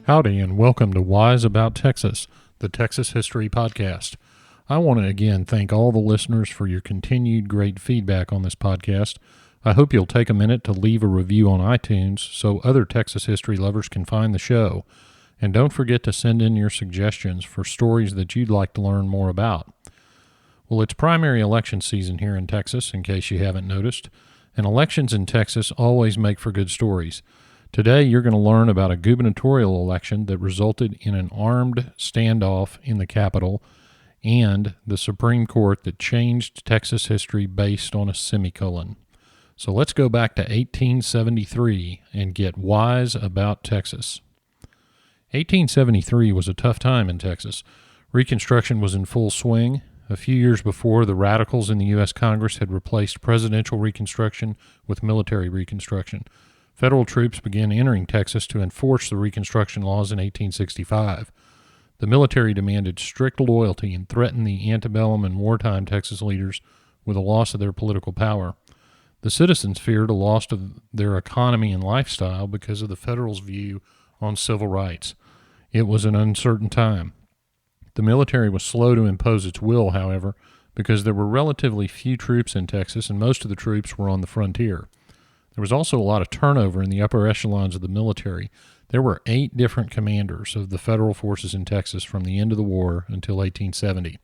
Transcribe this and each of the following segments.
Howdy, and welcome to Wise About Texas, the Texas History Podcast. I want to again thank all the listeners for your continued great feedback on this podcast. I hope you'll take a minute to leave a review on iTunes so other Texas history lovers can find the show. And don't forget to send in your suggestions for stories that you'd like to learn more about. Well, it's primary election season here in Texas, in case you haven't noticed, and elections in Texas always make for good stories. Today, you're going to learn about a gubernatorial election that resulted in an armed standoff in the Capitol and the Supreme Court that changed Texas history based on a semicolon. So let's go back to 1873 and get wise about Texas. 1873 was a tough time in Texas. Reconstruction was in full swing. A few years before, the radicals in the U.S. Congress had replaced presidential Reconstruction with military Reconstruction. Federal troops began entering Texas to enforce the Reconstruction laws in 1865. The military demanded strict loyalty and threatened the antebellum and wartime Texas leaders with a loss of their political power. The citizens feared a loss of their economy and lifestyle because of the Federals' view on civil rights. It was an uncertain time. The military was slow to impose its will, however, because there were relatively few troops in Texas and most of the troops were on the frontier. There was also a lot of turnover in the upper echelons of the military. There were 8 different commanders of the federal forces in Texas from the end of the war until 1870.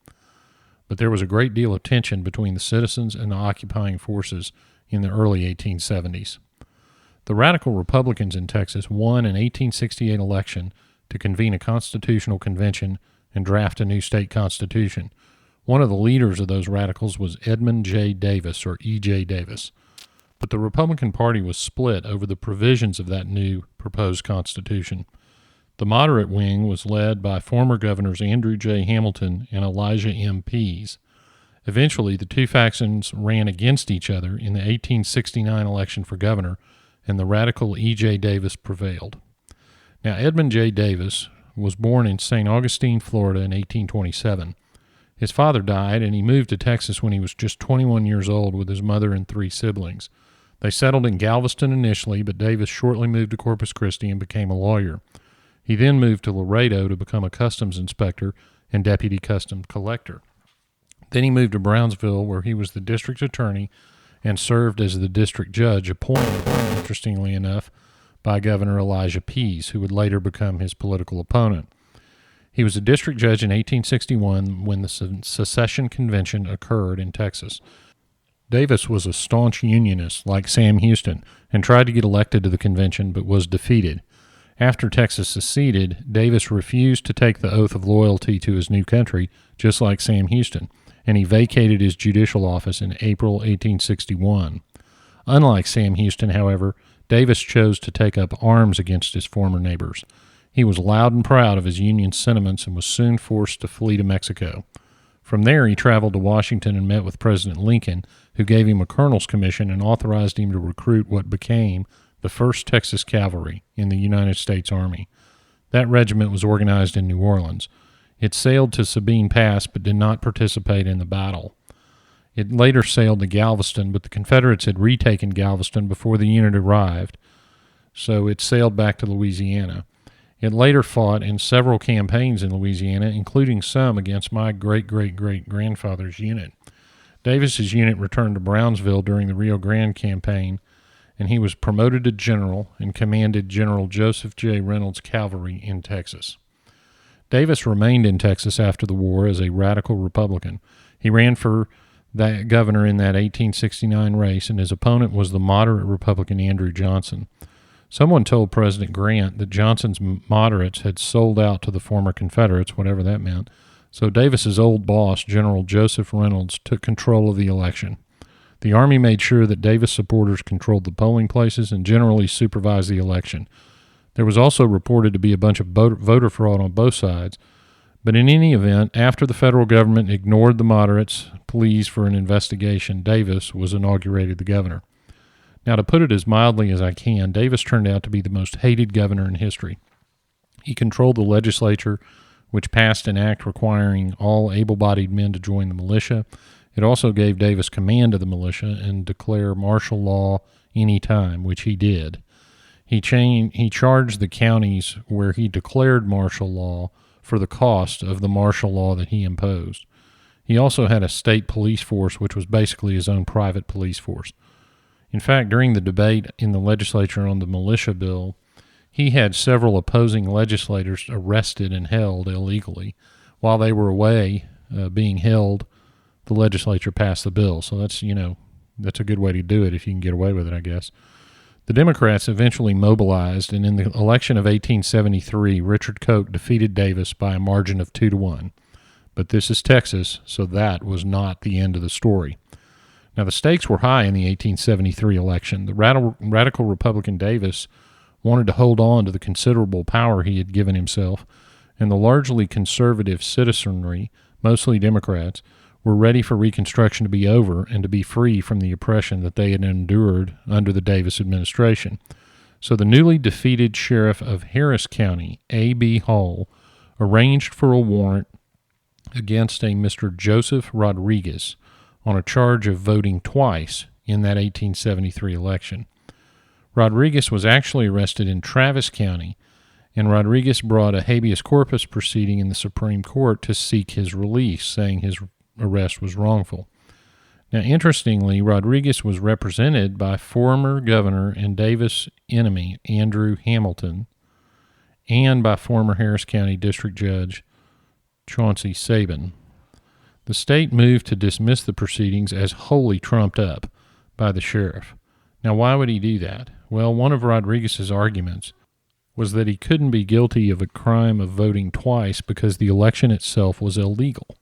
But there was a great deal of tension between the citizens and the occupying forces in the early 1870s. The radical Republicans in Texas won an 1868 election to convene a constitutional convention and draft a new state constitution. One of the leaders of those radicals was Edmund J. Davis, or E.J. Davis. But the Republican Party was split over the provisions of that new proposed constitution. The moderate wing was led by former governors Andrew J. Hamilton and Elijah M. Pease. Eventually, the two factions ran against each other in the 1869 election for governor, and the radical E.J. Davis prevailed. Now, Edmund J. Davis was born in St. Augustine, Florida in 1827. His father died, and he moved to Texas when he was just 21 years old with his mother and 3 siblings. They settled in Galveston initially, but Davis shortly moved to Corpus Christi and became a lawyer. He then moved to Laredo to become a customs inspector and deputy customs collector. Then he moved to Brownsville, where he was the district attorney and served as the district judge, appointed, interestingly enough, by Governor Elijah Pease, who would later become his political opponent. He was a district judge in 1861 when the secession convention occurred in Texas. Davis was a staunch Unionist like Sam Houston and tried to get elected to the convention but was defeated. After Texas seceded, Davis refused to take the oath of loyalty to his new country, just like Sam Houston, and he vacated his judicial office in April 1861. Unlike Sam Houston, however, Davis chose to take up arms against his former neighbors. He was loud and proud of his Union sentiments and was soon forced to flee to Mexico. From there, he traveled to Washington and met with President Lincoln, who gave him a colonel's commission and authorized him to recruit what became the 1st Texas Cavalry in the United States Army. That regiment was organized in New Orleans. It sailed to Sabine Pass but did not participate in the battle. It later sailed to Galveston, but the Confederates had retaken Galveston before the unit arrived, so it sailed back to Louisiana. It later fought in several campaigns in Louisiana, including some against my great-great-great-grandfather's unit. Davis's unit returned to Brownsville during the Rio Grande campaign, and he was promoted to general and commanded General Joseph J. Reynolds' cavalry in Texas. Davis remained in Texas after the war as a radical Republican. He ran for that governor in that 1869 race, and his opponent was the moderate Republican Andrew Johnson. Someone told President Grant that Johnson's moderates had sold out to the former Confederates, whatever that meant, so Davis's old boss, General Joseph Reynolds, took control of the election. The Army made sure that Davis supporters controlled the polling places and generally supervised the election. There was also reported to be a bunch of voter fraud on both sides, but in any event, after the federal government ignored the moderates' pleas for an investigation, Davis was inaugurated the governor. Now, to put it as mildly as I can, Davis turned out to be the most hated governor in history. He controlled the legislature, which passed an act requiring all able-bodied men to join the militia. It also gave Davis command of the militia and declare martial law any time, which he did. He charged the counties where he declared martial law for the cost of the martial law that he imposed. He also had a state police force, which was basically his own private police force. In fact, during the debate in the legislature on the militia bill, he had several opposing legislators arrested and held illegally. While they were away being held, the legislature passed the bill. So that's a good way to do it if you can get away with it, I guess. The Democrats eventually mobilized, and in the election of 1873, Richard Koch defeated Davis by a margin of 2-1. But this is Texas, so that was not the end of the story. Now, the stakes were high in the 1873 election. The radical Republican Davis wanted to hold on to the considerable power he had given himself, and the largely conservative citizenry, mostly Democrats, were ready for Reconstruction to be over and to be free from the oppression that they had endured under the Davis administration. So the newly defeated sheriff of Harris County, A.B. Hall, arranged for a warrant against a Mr. Joseph Rodriguez on a charge of voting twice in that 1873 election. Rodriguez was actually arrested in Travis County, and Rodriguez brought a habeas corpus proceeding in the Supreme Court to seek his release, saying his arrest was wrongful. Now, interestingly, Rodriguez was represented by former governor and Davis enemy Andrew Hamilton and by former Harris County District Judge Chauncey Sabin. The state moved to dismiss the proceedings as wholly trumped up by the sheriff. Now, why would he do that? Well, one of Rodriguez's arguments was that he couldn't be guilty of a crime of voting twice because the election itself was illegal.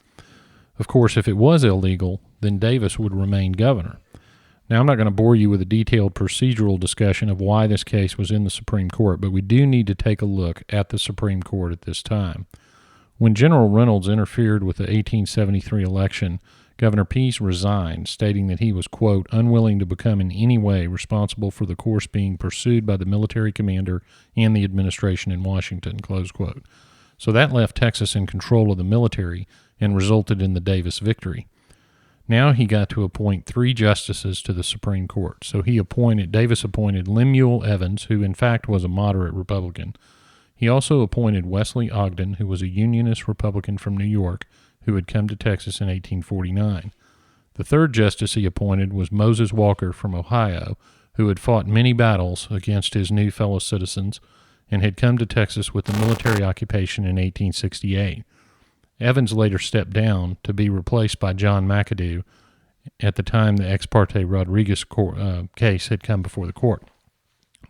Of course, if it was illegal, then Davis would remain governor. Now, I'm not going to bore you with a detailed procedural discussion of why this case was in the Supreme Court, but we do need to take a look at the Supreme Court at this time. When General Reynolds interfered with the 1873 election, Governor Pease resigned, stating that he was, quote, unwilling to become in any way responsible for the course being pursued by the military commander and the administration in Washington, close quote. So that left Texas in control of the military and resulted in the Davis victory. Now he got to appoint 3 justices to the Supreme Court. So Davis appointed Lemuel Evans, who in fact was a moderate Republican. He also appointed Wesley Ogden, who was a Unionist Republican from New York, who had come to Texas in 1849. The 3rd justice he appointed was Moses Walker from Ohio, who had fought many battles against his new fellow citizens and had come to Texas with the military occupation in 1868. Evans later stepped down to be replaced by John McAdoo at the time the ex parte Rodriguez case had come before the court.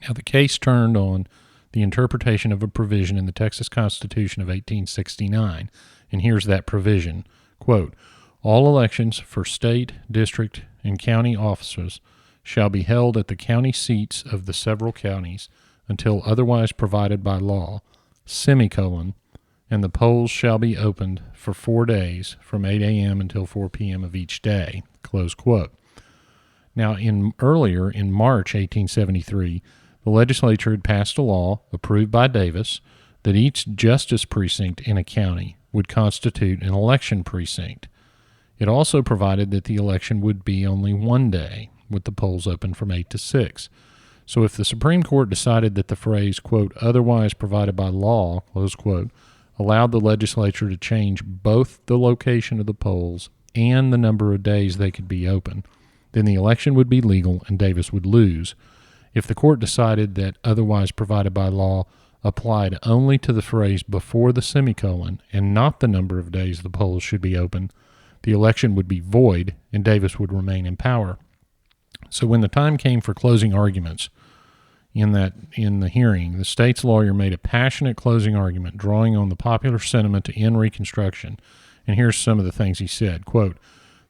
Now, the case turned on the interpretation of a provision in the Texas Constitution of 1869, and here's that provision. Quote, all elections for state, district, and county officers shall be held at the county seats of the several counties until otherwise provided by law, semicolon, and the polls shall be opened for 4 days from 8 a.m. until 4 p.m. of each day, close quote. Now, earlier in March 1873, the legislature had passed a law, approved by Davis, that each justice precinct in a county would constitute an election precinct. It also provided that the election would be only 1 day, with the polls open from 8 to 6. So if the Supreme Court decided that the phrase, quote, otherwise provided by law, close quote, allowed the legislature to change both the location of the polls and the number of days they could be open, then the election would be legal and Davis would lose. If the court decided that otherwise provided by law applied only to the phrase before the semicolon and not the number of days the polls should be open, the election would be void and Davis would remain in power. So when the time came for closing arguments in the hearing, the state's lawyer made a passionate closing argument drawing on the popular sentiment to end Reconstruction. And here's some of the things he said. Quote,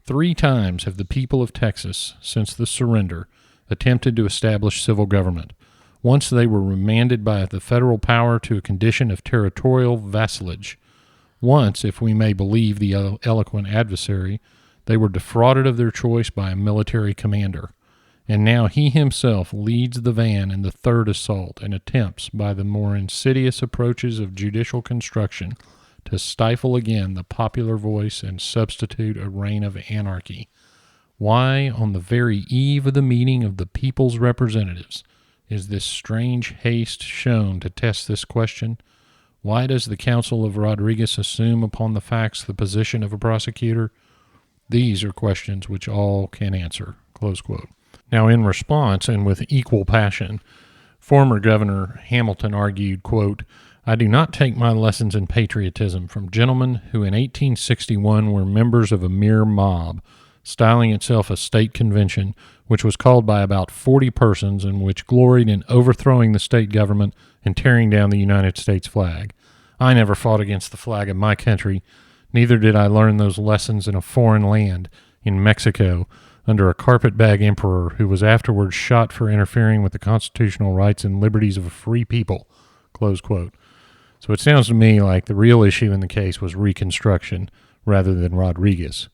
3 times have the people of Texas, since the surrender, attempted to establish civil government. Once they were remanded by the federal power to a condition of territorial vassalage. Once, if we may believe the eloquent adversary, they were defrauded of their choice by a military commander. And now he himself leads the van in the 3rd assault and attempts, by the more insidious approaches of judicial construction, to stifle again the popular voice and substitute a reign of anarchy. Why, on the very eve of the meeting of the people's representatives, Is this strange haste shown to test this question? Why does the counsel of Rodriguez assume upon the facts the position of a prosecutor? These are questions which all can answer." Close quote. Now, in response, and with equal passion, former Governor Hamilton argued, quote, "I do not take my lessons in patriotism from gentlemen who in 1861 were members of a mere mob, styling itself a state convention, which was called by about 40 persons and which gloried in overthrowing the state government and tearing down the United States flag. I never fought against the flag of my country, neither did I learn those lessons in a foreign land, in Mexico, under a carpetbag emperor who was afterwards shot for interfering with the constitutional rights and liberties of a free people." Close quote. So it sounds to me like the real issue in the case was Reconstruction rather than Rodriguez.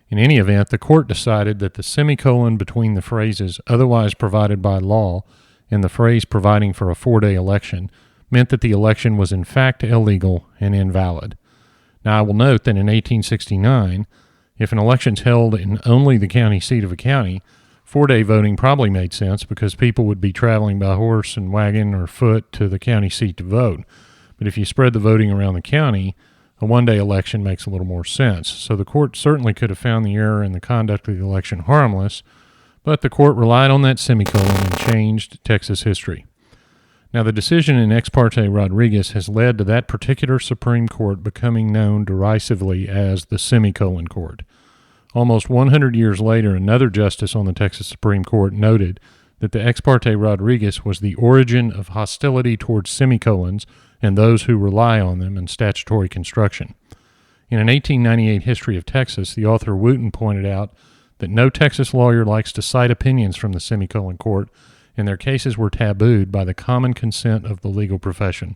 In any event, the court decided that the semicolon between the phrases "otherwise provided by law" and the phrase providing for a 4-day election meant that the election was in fact illegal and invalid. Now, I will note that in 1869, if an election's held in only the county seat of a county, 4-day voting probably made sense because people would be traveling by horse and wagon or foot to the county seat to vote. But if you spread the voting around the county, a 1-day election makes a little more sense. So the court certainly could have found the error in the conduct of the election harmless, but the court relied on that semicolon and changed Texas history. Now, the decision in Ex parte Rodriguez has led to that particular Supreme Court becoming known derisively as the Semicolon Court. Almost 100 years later, another justice on the Texas Supreme Court noted that the Ex parte Rodriguez was the origin of hostility towards semicolons and those who rely on them in statutory construction. In an 1898 history of Texas, the author Wooten pointed out that no Texas lawyer likes to cite opinions from the Semicolon Court, and their cases were tabooed by the common consent of the legal profession.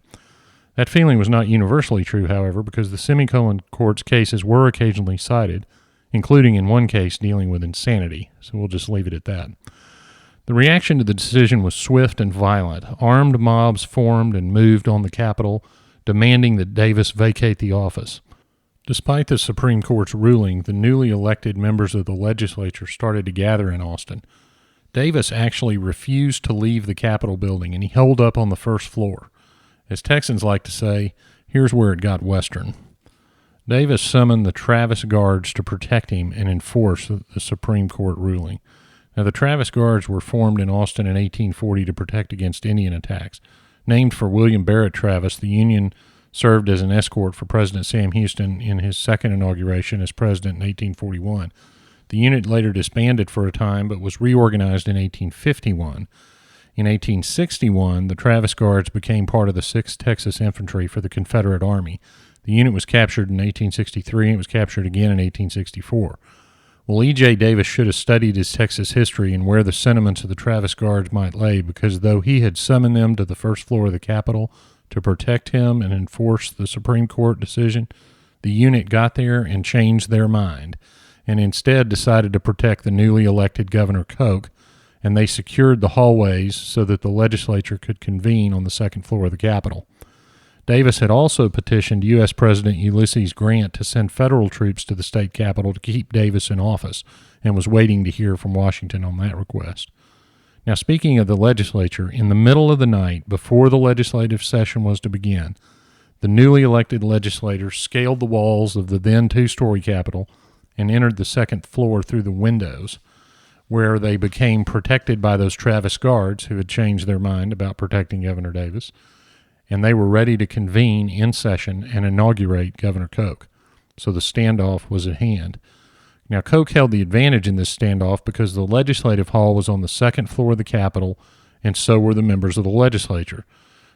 That feeling was not universally true, however, because the Semicolon Court's cases were occasionally cited, including in one case dealing with insanity, so we'll just leave it at that. The reaction to the decision was swift and violent. Armed mobs formed and moved on the Capitol, demanding that Davis vacate the office. Despite the Supreme Court's ruling, the newly elected members of the legislature started to gather in Austin. Davis actually refused to leave the Capitol building, and he holed up on the first floor. As Texans like to say, here's where it got Western. Davis summoned the Travis Guards to protect him and enforce the Supreme Court ruling. Now, the Travis Guards were formed in Austin in 1840 to protect against Indian attacks. Named for William Barrett Travis, the Union served as an escort for President Sam Houston in his second inauguration as president in 1841. The unit later disbanded for a time, but was reorganized in 1851. In 1861, the Travis Guards became part of the 6th Texas Infantry for the Confederate Army. The unit was captured in 1863 and it was captured again in 1864. Well, E.J. Davis should have studied his Texas history and where the sentiments of the Travis Guards might lay, because though he had summoned them to the first floor of the Capitol to protect him and enforce the Supreme Court decision, the unit got there and changed their mind, and instead decided to protect the newly elected Governor Koch, and they secured the hallways so that the legislature could convene on the second floor of the Capitol. Davis had also petitioned U.S. President Ulysses Grant to send federal troops to the state capitol to keep Davis in office, and was waiting to hear from Washington on that request. Now, speaking of the legislature, in the middle of the night, before the legislative session was to begin, the newly elected legislators scaled the walls of the then 2-story Capitol and entered the second floor through the windows, where they became protected by those Travis Guards who had changed their mind about protecting Governor Davis, and they were ready to convene in session and inaugurate Governor Koch. So the standoff was at hand. Now, Koch held the advantage in this standoff because the legislative hall was on the second floor of the Capitol, and so were the members of the legislature.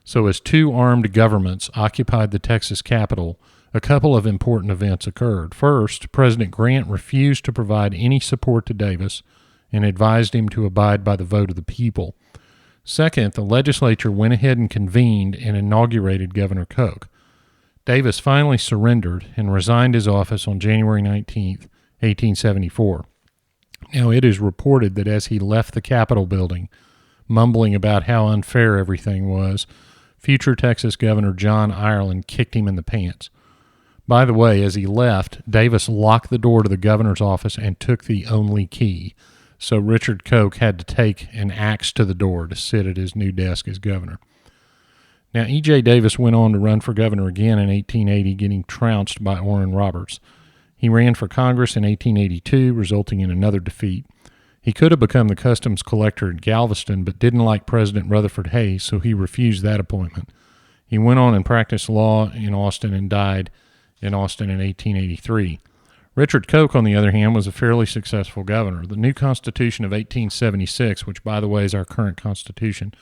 So as 2 armed governments occupied the Texas Capitol, a couple of important events occurred. First, President Grant refused to provide any support to Davis and advised him to abide by the vote of the people. Second, the legislature went ahead and convened and inaugurated Governor Koch. Davis finally surrendered and resigned his office on January 19, 1874. Now, it is reported that as he left the Capitol building, mumbling about how unfair everything was, future Texas Governor John Ireland kicked him in the pants. By the way, as he left, Davis locked the door to the governor's office and took the only key. so Richard Koch had to take an axe to the door to sit at his new desk as governor. Now, E.J. Davis went on to run for governor again in 1880, getting trounced by Orin Roberts. He ran for Congress in 1882, resulting in another defeat. He could have become the customs collector in Galveston, but didn't like President Rutherford Hayes, so he refused that appointment. He went on and practiced law in Austin and died in Austin in 1883. Richard Koch, on the other hand, was a fairly successful governor. The new Constitution of 1876, which, by the way, is our current Constitution,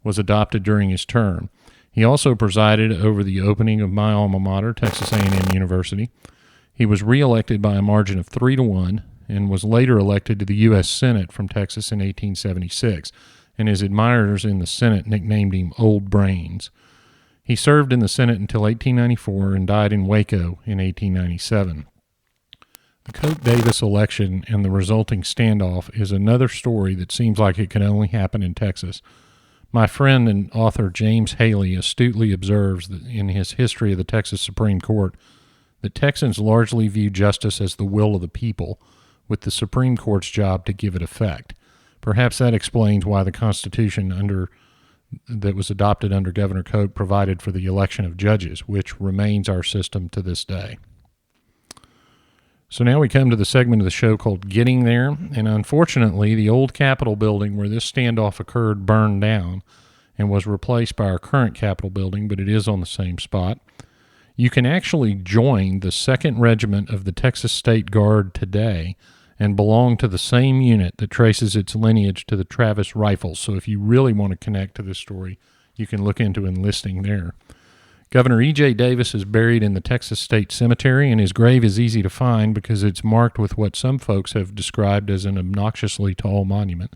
was adopted during his term. He also presided over the opening of my alma mater, Texas A&M University. He was reelected by a margin of 3-1 and was later elected to the U.S. Senate from Texas in 1876, and his admirers in the Senate nicknamed him Old Brains. He served in the Senate until 1894 and died in Waco in 1897. The Koch-Davis election and the resulting standoff is another story that seems like it could only happen in Texas. My friend and author James Haley astutely observes that in his History of the Texas Supreme Court that Texans largely view justice as the will of the people, with the Supreme Court's job to give it effect. Perhaps that explains why the Constitution that was adopted under Governor Koch provided for the election of judges, which remains our system to this day. So now we come to the segment of the show called Getting There, and unfortunately the old Capitol building where this standoff occurred burned down and was replaced by our current Capitol building, but it is on the same spot. You can actually join the 2nd Regiment of the Texas State Guard today and belong to the same unit that traces its lineage to the Travis Rifles. So if you really want to connect to this story, you can look into enlisting there. Governor E.J. Davis is buried in the Texas State Cemetery, and his grave is easy to find because it's marked with what some folks have described as an obnoxiously tall monument.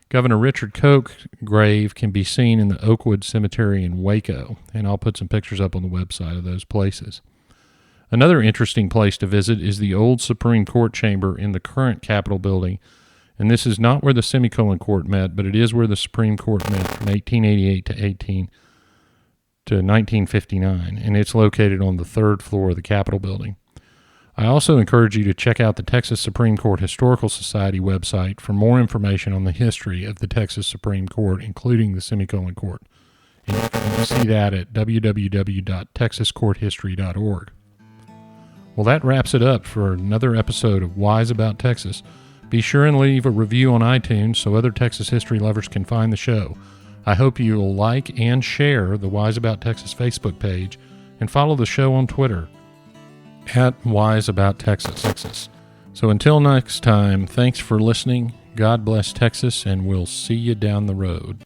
Governor Richard Koch's grave can be seen in the Oakwood Cemetery in Waco, and I'll put some pictures up on the website of those places. Another interesting place to visit is the old Supreme Court chamber in the current Capitol building, and this is not where the Semicolon Court met, but it is where the Supreme Court met from 1888 to 1959, and it's located on the 3rd floor of the Capitol building. I also encourage you to check out the Texas Supreme Court Historical Society website for more information on the history of the Texas Supreme Court, including the Semicolon Court. And you can see that at www.texascourthistory.org. Well, that wraps it up for another episode of Wise About Texas. Be sure and leave a review on iTunes so other Texas history lovers can find the show. I hope you'll like and share the Wise About Texas Facebook page and follow the show on Twitter @WiseAboutTexas. So until next time, thanks for listening. God bless Texas, and we'll see you down the road.